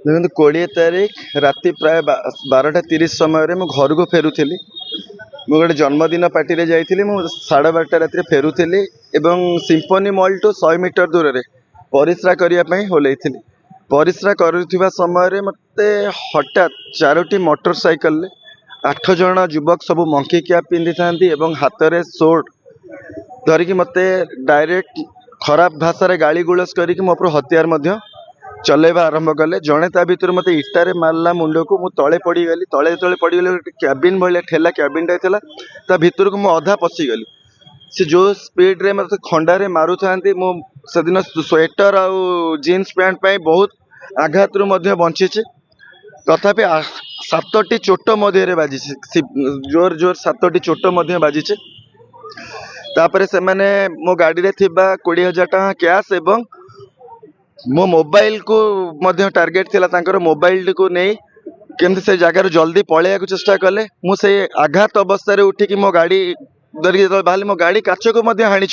देखो 20 तारीख राति प्राय 12:30 समय घर को फेरुली मु गोटे जन्मदिन पार्टी रे जाइली 12:30 राति फेरुली सिम्फनी मॉल टू 100 मीटर दूर में परिश्रा करने होलैली। परिश्रा करुवा समय मत हठात 4टी मोटरसाइकल 8 जन युवक सब मंकी कैप पिंधि था हाथ में सोट धरिकी मत डायरेक्ट खराब भाषा गाली गुलस करके मो हथियार चलेबा आरंभ कले। जड़े ता भर मत इटारे मारला मुंड को मु तले पड़गली। तले तले पड़गली क्याबिन भाया ठेला क्याबिन ता भर को मुझे अधा पशिगली। सी जो स्पीड रे मत खंडारे मारू था से दिन स्वेटर आउ जीन्स पैंट पे बहुत आघात रु बंची तथापि 7टी चोट मध्य बाजी जोर जोर 7टी चोट बाजी। तापर से माने मो गाड़ी रे थिबा 20,000 टका कैश एवं मो मोबाइल को मध्य टार्गेट थिला तांकर मोबाइल को नहीं केमती से जगार जल्दी पलैया को चेष्टा कले। मुझे आघात अवस्था रे उठिकी मो गाड़ी धरिकी जो बाहर मो गाड़ी काच को हाणी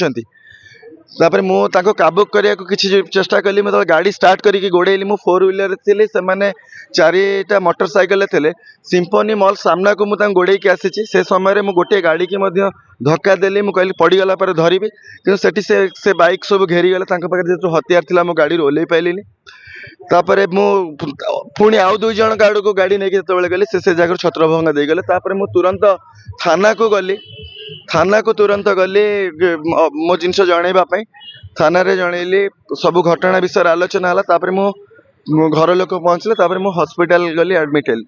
तापर मुझे काबू करने को किसी चेष्टा कली। मतलब गाड़ी स्टार्ट करके गोड़ेली मु 4 व्हीलर थी से मैंने 4टा मोटरसाइकल थे सिम्फनी मॉल सामना को मुझे गोड़े की आसी से समय मुझे गोटे गाड़ी की धक्का देली। मुझे कहली पड़गला पर धरबी कि से बाइक सब घेरीगले पाखे जो हथियार था मो गाड़ी ओल्लै पाइली। तापर पुणी आउ 2 जन गाड़ी को गाड़ी नहीं गली से जगह छत्रभंगा देगले। तापर मु तुरंत थाना को गली। थाना को तुरंत गली मो जिनस जनवाई थाना रे जनइली सब घटना विषय आलोचना है। तापर मो घर लोक पहुँचले तापर मु हॉस्पिटल गली एडमिट हेली।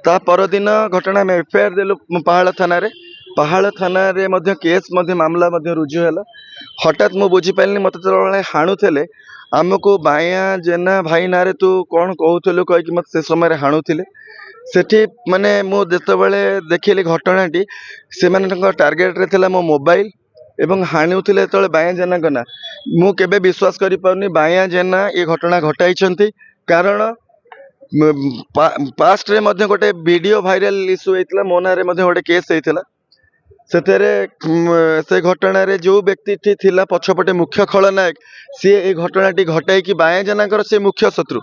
ता परदिन घटना में एफआईआर देलु पहाड़ थाना रे। पहाड़ थाना रे केस मामला रुजु है। हठात मु बुझीपारे मत जो हाणुले आमको बाया जेना भाई ना रे तू कौन कहूलु कहीकि मत से समय हाणुले सेठी माने मु जेतेबेले देखिली घटनाटी से माने टार्गेट रे थिला मो मोबाइल एवं हाणुले जो बाया जेना ना मु केबे विश्वास करि पाउनी बाया जेना ये घटना घटाई। कारण पास्ट रे गोटे वीडियो भाइराल इश्यू होता मो ना गोटे केस होता से घटना रे जो व्यक्ति थिला पछपटे मुख्य खलनायक सी ए घटनाटी घटाई कि बाया जेना से मुख्य शत्रु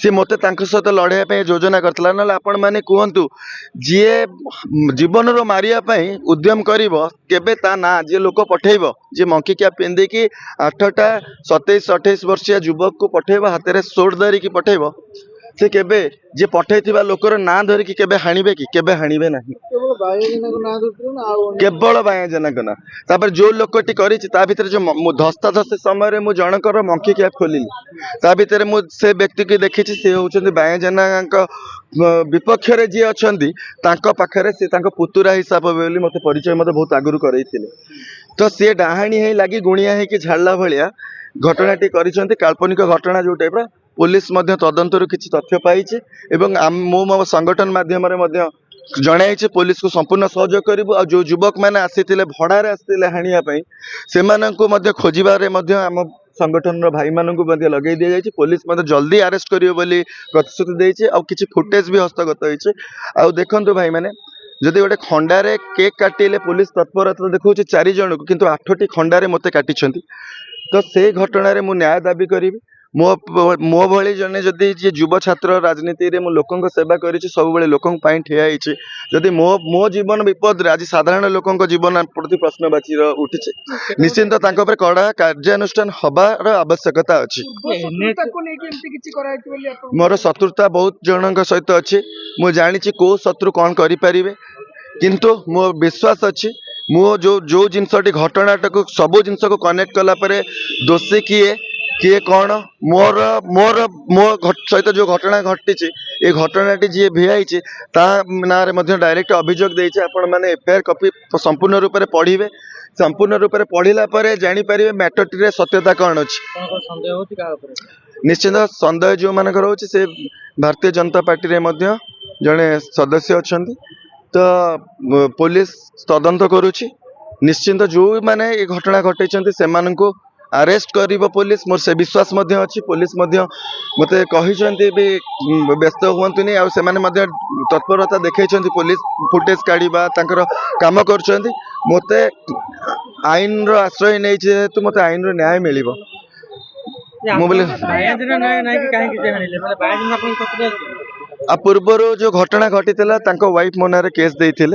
सी मत सहित लड़ाई योजना करता ना आपण मैंने कहतु जी जीवन रो मारिया उद्यम करे ता ना जी लोक पठेब जी मंकी कैप पिंधिकी 8टा 27-28 वर्षीय युवक को पठेब हाथ में सोट धरिकी पठेब से केबे जे पठेइथिबा लोकर ना धरिकी केबे हाणिबे कि केबे हाणिबे नाही। केवल बाया जनक ना तापर जो लोकटी करिछि ता भितर जो धस्ता धस्ती समय मु जनकर मंकी कैप खोलिली ता भितर मु से व्यक्ति की देखिछि से होउछन्ती बाया जनक विपक्ष रे जे अछन्ती तांको पाखरे से तांको पुतुरा हिसाब बोली मते परिचय मते बहुत आगुरु करैथिले। तो सी डाहाणी है लगी गुणिया है कि झाड़ला भलिया घटनाटी करिसेंती काल्पनिक घटना जो टाइप पुलिस तदंतर किसी तथ्य पाई मो संगठन माध्यम जनाई पुलिस को संपूर्ण सहयोग करूँ। आ जो युवक मैंने आसी भड़ारे आसते हाणियापाई से खोजार आम संगठन भाई मान लगे दि जाए पुलिस जल्दी अरेस्ट करियो बोली प्रतिश्रुति देछि। आ किछि फुटेज भी हस्तगत होइछि। आ देखंतु भाई माने जदि गोटे खंडारे केक काटिले पुलिस तत्परता देखा 4 जन को किंतु 8टी खंडारे मते काटिछंती। तो से घटना रे मु न्याय दाबी करी मो भली जने जदि जे युव छात्र राजनीति रे मु लोकंक सेवा करिछि सब बेले लोकंक पई ठिया हिछि जदि मो जीवन विपद रे आज साधारण लोकंक जीवन प्रति प्रश्नवाची उठिछि निश्चिंत तांको पर कड़ा कार्यानुष्ठान हबार आवश्यकता अछि। मोर शत्रुता बहुत जनक सहित अछि मु जानिछि को शत्रु कोन करि परिबे किंतु मो विश्वास अछि मो जो जिनसटी घटनाटा को सब जिनस को कनेक्ट कला परे दोषी किए किए कौन मोर मोर मो सहित जो घटना घटी ये घटनाटी जी भिआई ना डायरेक्ट अभियोग देइछे। आपण माने एफआईआर कॉपी संपूर्ण रूप से पढ़िबे संपूर्ण रूप से पढ़िला परे जानि परिबे मैटरटी रे सत्यता कौन अछि। निश्चित संदेह जो मानकर होछि से भारतीय जनता पार्टी रे जड़े सदस्य अछंती। तो पुलिस तदंत करुछि निश्चिंत जो माने ये घटना घटाई से अरेस्ट करिबो पुलिस मोर से विश्वास अच्छी। पुलिस मते कहिसंती भी व्यस्त हुअंतुनी आ से माने तत्परता देखैछंती पुलिस फुटेज काढ़िबा तांकर काम करछंती। मते आईन रो आश्रय नै जेहेतु मते आईन रो न्याय मिलिबो। ମୁଁ ବୋଲି आ पूर्वर जो घटना घटी वाइफ मो ना केस देते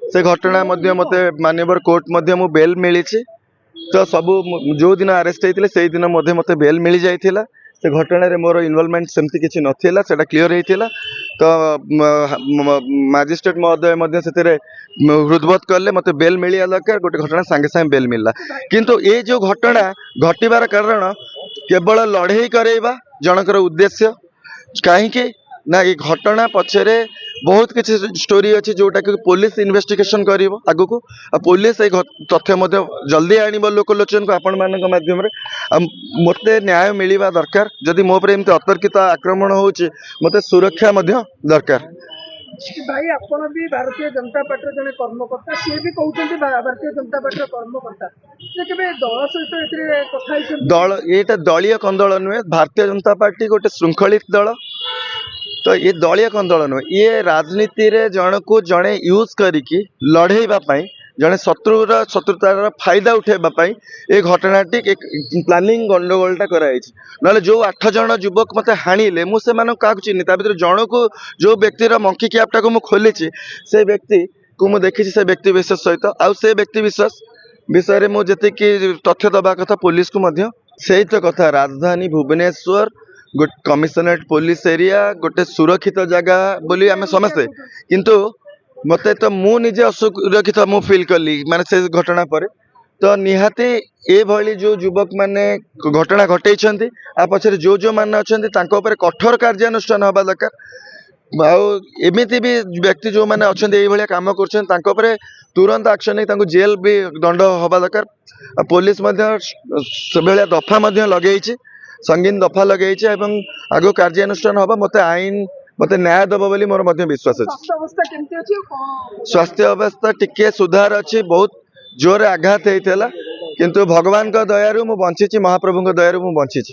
से घटना मत मानवर कोर्ट मु बेल मिली तो सब जो दिन अरेस्ट होते से दिन मत बेल मिल जाता से घटना मोर इनवॉल्वमेंट सेमती किसी नाला से क्लीयर होता तो मजिस्ट्रेट महोदय से हृदबोध कले मत बेल मिलवा दरकार गोटे घटना सांगे सांगे बेल मिलला किंतु ये जो घटना घटवार कारण केवल लड़े करवा जनकर उद्देश्य कहीं ना ये घटना पछरे बहुत किसी स्टोरी अच्छी जोटा कि पुलिस इन्वेस्टिगेशन कर आगु को पुलिस तथ्य जल्दी आनब लोकलोचन को आपण मान मध्यम मत न्याय मिलवा दरकार जदि मो पर एमती अतर्कित आक्रमण होची मते सुरक्षा दरकार भाई आपण भी भारतीय जनता पार्टी जने कर्मकर्ता सी भी कहते भारतीय जनता पार्टी कर्मकर्ता दल सहित कथा दल ये दलीय कंदल नुहे भारतीय जनता पार्टी गोटे श्रृंखलित दल तो ये दलीय कंदल नुहे ये राजनीति रे जन को जड़े यूज करिकी लड़ेवाई जड़े शत्रुतार फायदा उठेबाई ये घटनाटी प्लानिंग गंडगोलटा कराई ना जो 8 जन युवक मत हाणिले मुझे क्या चिन्ह भर जन को जो व्यक्तिर मंकी कैपटा को मुझे खोली से व्यक्ति को मुझे देखी से व्यक्ति विशेष सहित आउ से व्यक्ति विशेष विषय में मुझे तथ्य दबा कथा पुलिस को से तो कथा राजधानी भुवनेश्वर गोटे कमिशनरेट पुलिस एरिया गोटे सुरक्षित जगह बोली आम समस्ते किंतु मते तो मु निजे असुरक्षित मु फील कली माने से घटना पर तो निहाती ए भली जो युवक माने घटना घटे आ पछरे जो माने अछंती तांको ऊपर कठोर कार्यानुष्ठान हबा दरकार एमती भी व्यक्ति जो मैंने अच्छा ये कम कर तुरंत एक्शन नहीं जेल भी दंड हवा दरकार पुलिस दफा लगे संगीन दफा लगे आगो कार्यानुष्ठान हम मत आईन मत न्याय दब बोली मोर विश्वास अच्छे स्वास्थ्य अवस्था टिके सुधार अच्छी बहुत जोर आघात होता किंतु भगवान का दयारू मु बंची महाप्रभु दयारू मु बंची।